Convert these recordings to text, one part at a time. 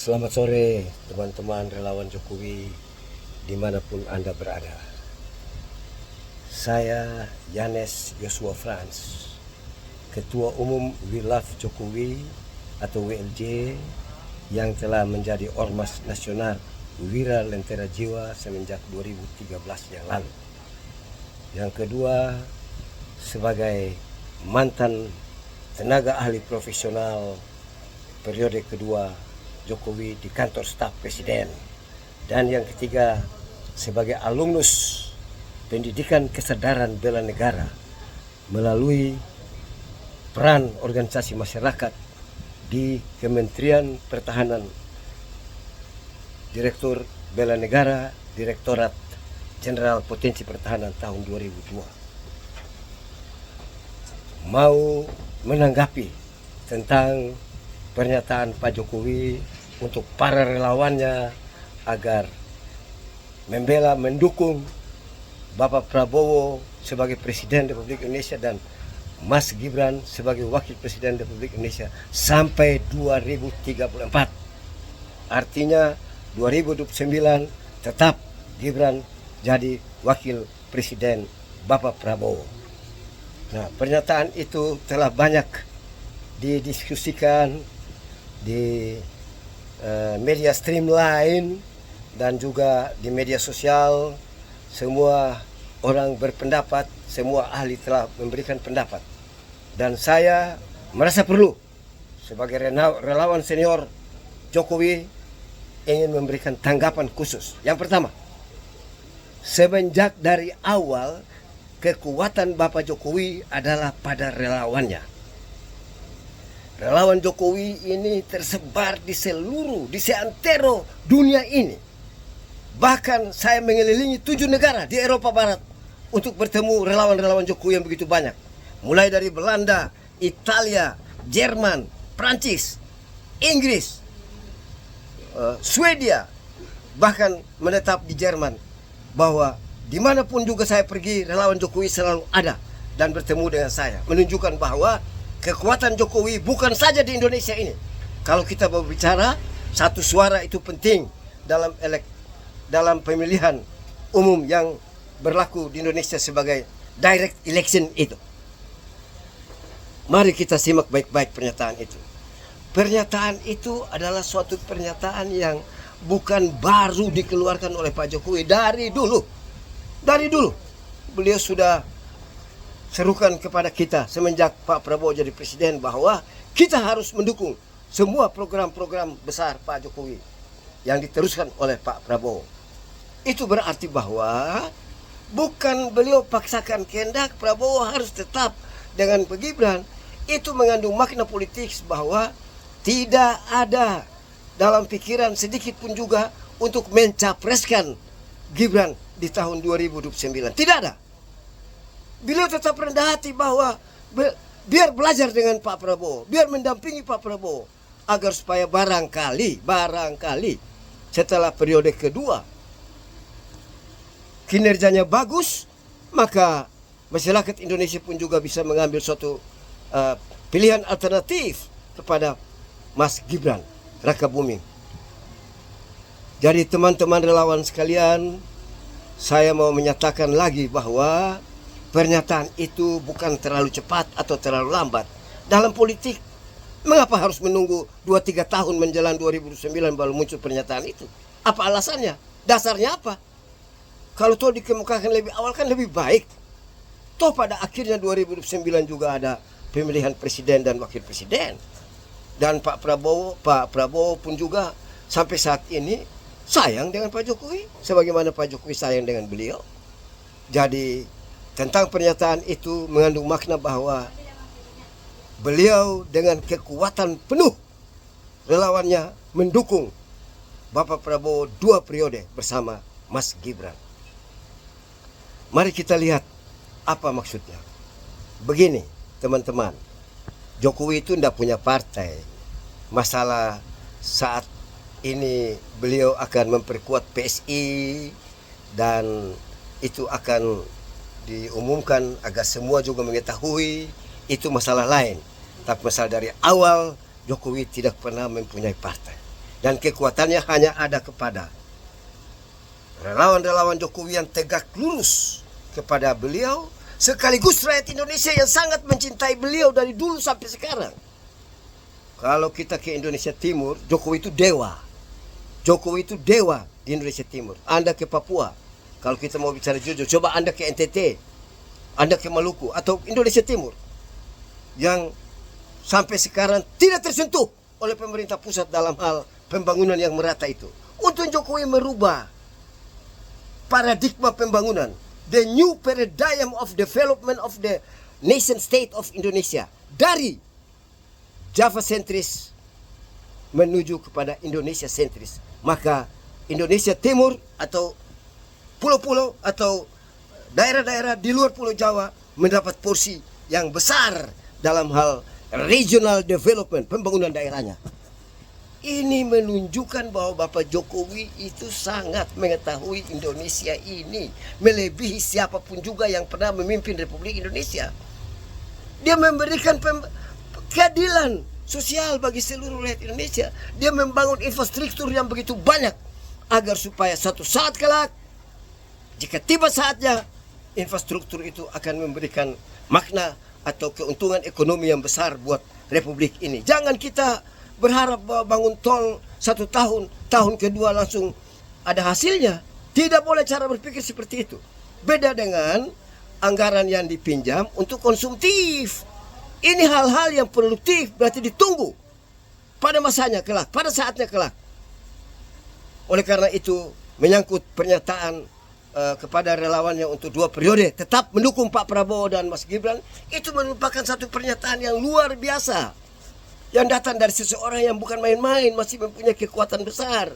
Selamat sore teman-teman relawan Jokowi dimanapun Anda berada. Saya Yanes Yosua Frans, Ketua Umum We Love Jokowi atau WLJ yang telah menjadi Ormas Nasional Wira Lentera Jiwa semenjak 2013 yang lalu. Yang kedua, sebagai mantan tenaga ahli profesional periode kedua Jokowi di kantor staf presiden. Dan yang ketiga, sebagai alumnus pendidikan kesadaran bela negara melalui peran organisasi masyarakat di Kementerian Pertahanan, Direktur Bela Negara, Direktorat Jenderal Potensi Pertahanan tahun 2002. Mau menanggapi tentang pernyataan Pak Jokowi untuk para relawannya agar membela, mendukung Bapak Prabowo sebagai Presiden Republik Indonesia dan Mas Gibran sebagai Wakil Presiden Republik Indonesia sampai 2034. Artinya 2029 tetap Gibran jadi Wakil Presiden Bapak Prabowo. Nah, pernyataan itu telah banyak didiskusikan di media stream lain dan juga di media sosial. Semua orang berpendapat, semua ahli telah memberikan pendapat, dan saya merasa perlu sebagai relawan senior Jokowi ingin memberikan tanggapan khusus. Yang pertama, semenjak dari awal kekuatan Bapak Jokowi adalah pada relawannya. Relawan Jokowi ini tersebar di seantero dunia ini. Bahkan saya mengelilingi 7 negara di Eropa Barat untuk bertemu relawan-relawan Jokowi yang begitu banyak. Mulai dari Belanda, Italia, Jerman, Prancis, Inggris, Swedia, bahkan menetap di Jerman. Bahwa dimanapun juga saya pergi, relawan Jokowi selalu ada dan bertemu dengan saya. Menunjukkan bahwa kekuatan Jokowi bukan saja di Indonesia ini. Kalau kita berbicara, satu suara itu penting dalam pemilihan umum yang berlaku di Indonesia sebagai direct election itu. Mari kita simak baik-baik pernyataan itu. Pernyataan itu adalah suatu pernyataan yang bukan baru dikeluarkan oleh Pak Jokowi. Dari dulu beliau sudah serukan kepada kita semenjak Pak Prabowo jadi presiden bahwa kita harus mendukung semua program-program besar Pak Jokowi yang diteruskan oleh Pak Prabowo. Itu berarti bahwa bukan beliau paksakan kehendak Prabowo harus tetap dengan Pak Gibran. Itu mengandung makna politik bahwa tidak ada dalam pikiran sedikit pun juga untuk mencapreskan Gibran di tahun 2029. Tidak ada. Beliau tetap rendah hati bahwa biar belajar dengan Pak Prabowo, biar mendampingi Pak Prabowo, agar supaya barangkali setelah periode kedua kinerjanya bagus, maka masyarakat Indonesia pun juga bisa mengambil suatu pilihan alternatif kepada Mas Gibran Rakabuming. Jadi teman-teman relawan sekalian, saya mau menyatakan lagi bahwa pernyataan itu bukan terlalu cepat atau terlalu lambat. Dalam politik, mengapa harus menunggu 2-3 tahun menjelang 2009 baru muncul pernyataan itu? Apa alasannya? Dasarnya apa? Kalau toh dikemukakan lebih awal kan lebih baik. Toh pada akhirnya 2009 juga ada pemilihan presiden dan wakil presiden. Dan Pak Prabowo pun juga sampai saat ini sayang dengan Pak Jokowi, sebagaimana Pak Jokowi sayang dengan beliau. Jadi tentang pernyataan itu mengandung makna bahwa beliau dengan kekuatan penuh relawannya mendukung Bapak Prabowo 2 periode bersama Mas Gibran. Mari kita lihat apa maksudnya. Begini teman-teman, Jokowi itu tidak punya partai. Masalah saat ini beliau akan memperkuat PSI dan itu akan diumumkan agar semua juga mengetahui, itu masalah lain. Tapi masalah dari awal Jokowi tidak pernah mempunyai partai. dan kekuatannya hanya ada kepada relawan-relawan Jokowi yang tegak lurus kepada beliau, sekaligus rakyat Indonesia yang sangat mencintai beliau dari dulu sampai sekarang. Kalau kita ke Indonesia Timur, Jokowi itu dewa. Jokowi itu dewa di Indonesia Timur. Anda ke Papua, kalau kita mau bicara jujur, coba Anda ke NTT, Anda ke Maluku, atau Indonesia Timur, yang sampai sekarang tidak tersentuh oleh pemerintah pusat dalam hal pembangunan yang merata itu. Untuk Jokowi merubah paradigma pembangunan, the new paradigm of development of the nation state of Indonesia, dari Java sentris menuju kepada Indonesia sentris. Maka Indonesia Timur atau pulau-pulau atau daerah-daerah di luar Pulau Jawa mendapat porsi yang besar dalam hal regional development, pembangunan daerahnya. Ini menunjukkan bahwa Bapak Jokowi itu sangat mengetahui Indonesia ini, melebihi siapapun juga yang pernah memimpin Republik Indonesia. Dia memberikan keadilan sosial bagi seluruh rakyat Indonesia. Dia membangun infrastruktur yang begitu banyak agar supaya suatu saat kelak, jika tiba saatnya, infrastruktur itu akan memberikan makna atau keuntungan ekonomi yang besar buat Republik ini. Jangan kita berharap bahwa bangun tol 1 tahun, tahun kedua langsung ada hasilnya. Tidak boleh cara berpikir seperti itu. Beda dengan anggaran yang dipinjam untuk konsumtif. Ini hal-hal yang produktif, berarti ditunggu pada masanya kelak, pada saatnya kelak. Oleh karena itu, menyangkut pernyataan kepada relawannya untuk 2 periode tetap mendukung Pak Prabowo dan Mas Gibran, itu merupakan satu pernyataan yang luar biasa, yang datang dari seseorang yang bukan main-main, masih mempunyai kekuatan besar.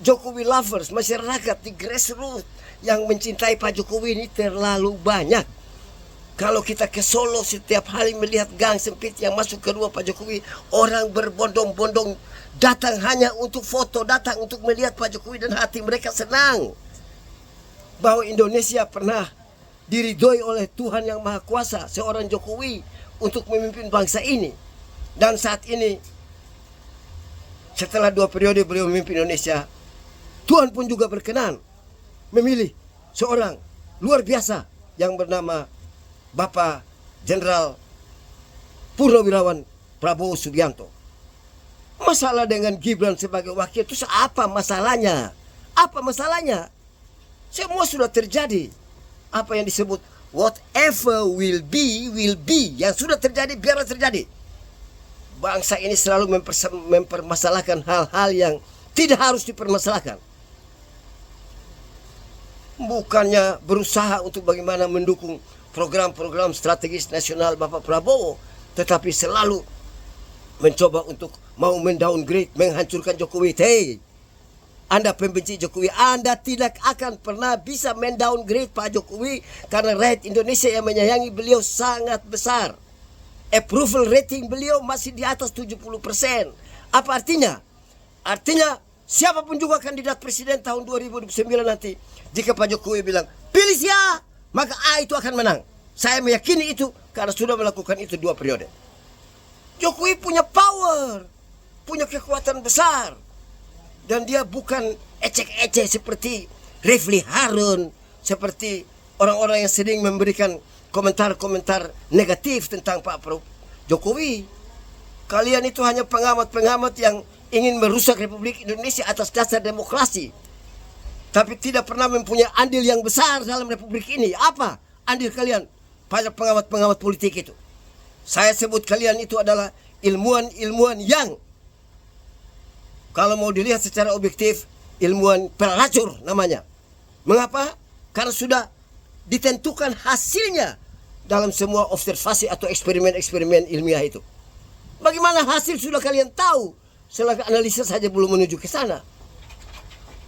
Jokowi lovers, masyarakat di grassroots yang mencintai Pak Jokowi ini terlalu banyak. Kalau kita ke Solo, setiap hari melihat gang sempit yang masuk ke rumah Pak Jokowi, orang berbondong-bondong datang hanya untuk foto, datang untuk melihat Pak Jokowi, dan hati mereka senang bahwa Indonesia pernah diridhoi oleh Tuhan Yang Maha Kuasa, seorang Jokowi, untuk memimpin bangsa ini. Dan saat ini, setelah 2 periode beliau memimpin Indonesia, Tuhan pun juga berkenan memilih seorang luar biasa yang bernama Bapak Jenderal Purnawirawan Prabowo Subianto. Masalah dengan Gibran sebagai wakil itu apa masalahnya? Apa masalahnya? Semua sudah terjadi. Apa yang disebut whatever will be, yang sudah terjadi biarlah terjadi. Bangsa ini selalu mempermasalahkan hal-hal yang tidak harus dipermasalahkan. Bukannya berusaha untuk bagaimana mendukung program-program strategis nasional Bapak Prabowo, tetapi selalu mencoba untuk mau mendowngrade, menghancurkan Jokowi. Hey, Anda pembenci Jokowi, Anda tidak akan pernah bisa mendowngrade Pak Jokowi, karena rakyat Indonesia yang menyayangi beliau sangat besar. Approval rating beliau masih di atas 70%. Apa artinya? Artinya siapapun juga kandidat presiden tahun 2009 nanti, jika Pak Jokowi bilang pilih saya, maka A itu akan menang. Saya meyakini itu karena sudah melakukan itu 2 periode. Jokowi punya power, punya kekuatan besar. Dan dia bukan ecek-ecek seperti Refli Harun, seperti orang-orang yang sering memberikan komentar-komentar negatif tentang Pak Jokowi. Kalian itu hanya pengamat-pengamat yang ingin merusak Republik Indonesia atas dasar demokrasi, tapi tidak pernah mempunyai andil yang besar dalam Republik ini. Apa andil kalian? Pada pengamat-pengamat politik itu. Saya sebut kalian itu adalah ilmuwan-ilmuwan yang, kalau mau dilihat secara objektif, ilmuwan pelacur namanya. Mengapa? Karena sudah ditentukan hasilnya dalam semua observasi atau eksperimen-eksperimen ilmiah itu. Bagaimana hasil sudah kalian tahu, selagi analisa saja belum menuju ke sana.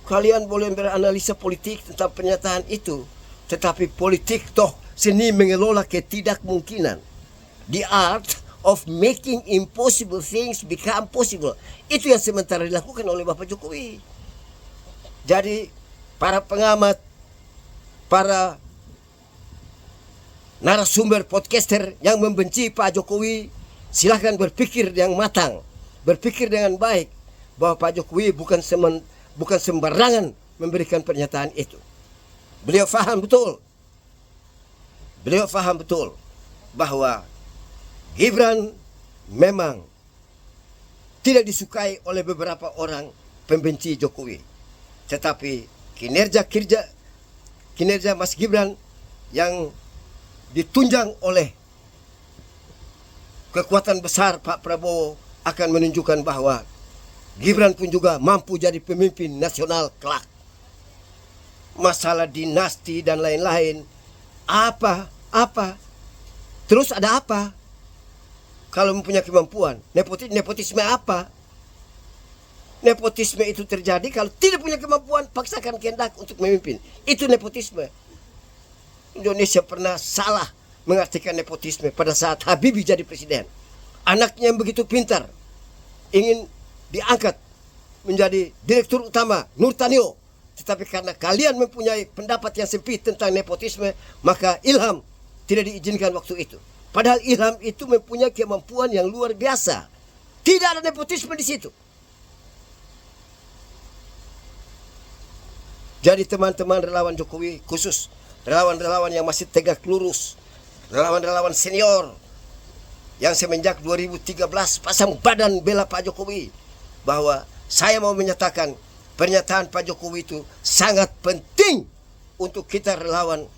Kalian boleh beranalisa politik tentang pernyataan itu, tetapi politik toh seni mengelola ketidakmungkinan. The art of making impossible things become possible. Itu yang sementara dilakukan oleh Bapak Jokowi. Jadi para pengamat, para narasumber podcaster yang membenci Pak Jokowi, silahkan berpikir yang matang, berpikir dengan baik, bahwa Pak Jokowi bukan sembarangan memberikan pernyataan itu. Beliau faham betul bahwa Gibran memang tidak disukai oleh beberapa orang pembenci Jokowi. Tetapi kinerja Mas Gibran yang ditunjang oleh kekuatan besar Pak Prabowo akan menunjukkan bahwa Gibran pun juga mampu jadi pemimpin nasional kelak. Masalah dinasti dan lain-lain, apa? Terus ada apa? Kalau mempunyai kemampuan, nepotisme apa? Nepotisme itu terjadi kalau tidak punya kemampuan, paksakan kehendak untuk memimpin. Itu nepotisme. Indonesia pernah salah mengartikan nepotisme pada saat Habibie jadi presiden. Anaknya yang begitu pintar, ingin diangkat menjadi direktur utama Nurtanio. Tetapi karena kalian mempunyai pendapat yang sempit tentang nepotisme, maka Ilham tidak diizinkan waktu itu. Padahal Ilham itu mempunyai kemampuan yang luar biasa. Tidak ada nepotisme di situ. Jadi teman-teman relawan Jokowi, khusus relawan-relawan yang masih tegak lurus, relawan-relawan senior yang semenjak 2013 pasang badan bela Pak Jokowi, bahwa saya mau menyatakan pernyataan Pak Jokowi itu sangat penting untuk kita relawan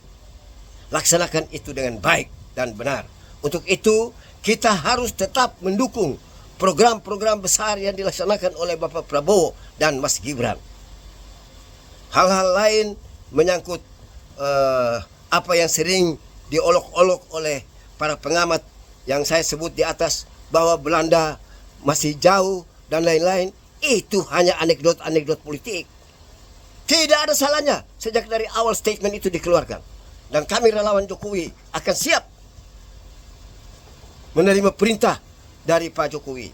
laksanakan itu dengan baik dan benar. Untuk itu kita harus tetap mendukung program-program besar yang dilaksanakan oleh Bapak Prabowo dan Mas Gibran. Hal-hal lain menyangkut apa yang sering diolok-olok oleh para pengamat yang saya sebut di atas, bahwa Belanda masih jauh dan lain-lain, itu hanya anekdot-anekdot politik. Tidak ada salahnya sejak dari awal statement itu dikeluarkan. Dan kami relawan Jokowi akan siap menerima perintah dari Pak Jokowi.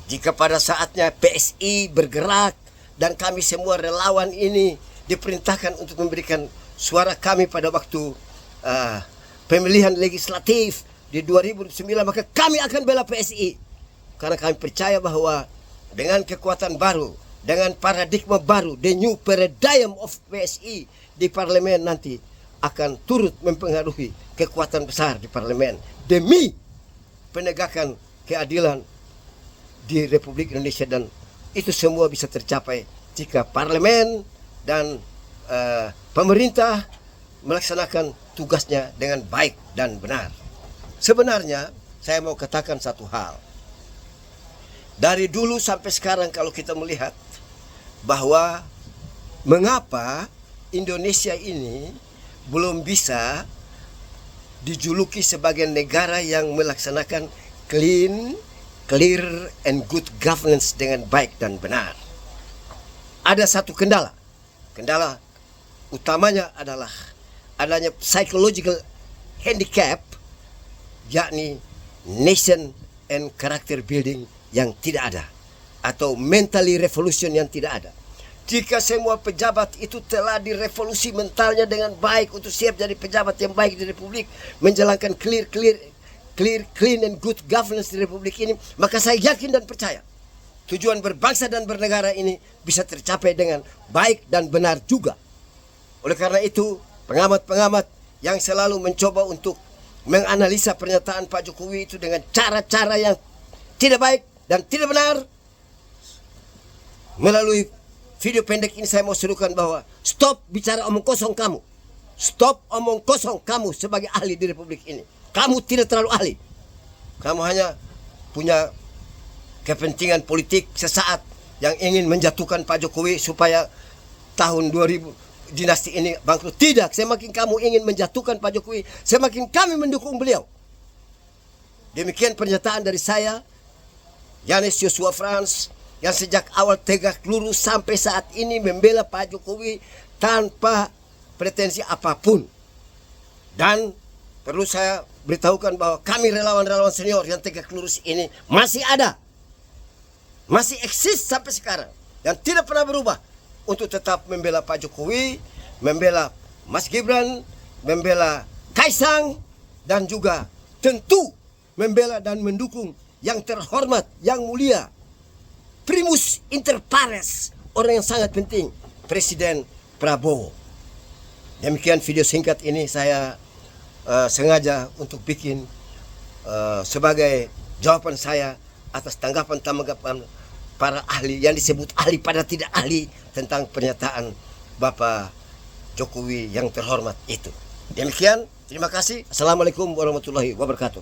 Jika pada saatnya PSI bergerak dan kami semua relawan ini diperintahkan untuk memberikan suara kami pada waktu pemilihan legislatif di 2009, maka kami akan bela PSI. Karena kami percaya bahwa dengan kekuatan baru, dengan paradigma baru, the new paradigm of PSI di parlemen nanti akan turut mempengaruhi kekuatan besar di parlemen demi penegakan keadilan di Republik Indonesia. Dan itu semua bisa tercapai jika parlemen dan pemerintah melaksanakan tugasnya dengan baik dan benar. Sebenarnya saya mau katakan satu hal. Dari dulu sampai sekarang kalau kita melihat bahwa mengapa Indonesia ini belum bisa dijuluki sebagai negara yang melaksanakan clear and good governance dengan baik dan benar. Ada satu kendala. Kendala utamanya adalah adanya psychological handicap, yakni nation and character building yang tidak ada, atau mentally revolution yang tidak ada. Jika semua pejabat itu telah direvolusi mentalnya dengan baik untuk siap jadi pejabat yang baik di Republik, menjalankan clean and good governance di Republik ini, maka saya yakin dan percaya tujuan berbangsa dan bernegara ini bisa tercapai dengan baik dan benar juga. Oleh karena itu, pengamat-pengamat yang selalu mencoba untuk menganalisa pernyataan Pak Jokowi itu dengan cara-cara yang tidak baik dan tidak benar, melalui video pendek ini saya mau serukan bahwa stop bicara omong kosong kamu. Stop omong kosong kamu sebagai ahli di Republik ini. Kamu tidak terlalu ahli. Kamu hanya punya kepentingan politik sesaat yang ingin menjatuhkan Pak Jokowi supaya tahun 2000 dinasti ini bangkrut. Tidak, semakin kamu ingin menjatuhkan Pak Jokowi, semakin kami mendukung beliau. Demikian pernyataan dari saya, Yanis Joshua Frans, yang sejak awal tegak lurus sampai saat ini membela Pak Jokowi tanpa pretensi apapun. Dan perlu saya beritahukan bahwa kami relawan-relawan senior yang tegak lurus ini masih ada, masih eksis sampai sekarang, dan tidak pernah berubah untuk tetap membela Pak Jokowi, membela Mas Gibran, membela Kaisang, dan juga tentu membela dan mendukung yang terhormat, yang mulia primus inter pares, orang yang sangat penting, Presiden Prabowo. Demikian video singkat ini saya sengaja untuk bikin sebagai jawaban saya atas tanggapan para ahli yang disebut ahli pada tidak ahli tentang pernyataan Bapak Jokowi yang terhormat itu. Demikian, terima kasih. Assalamualaikum warahmatullahi wabarakatuh.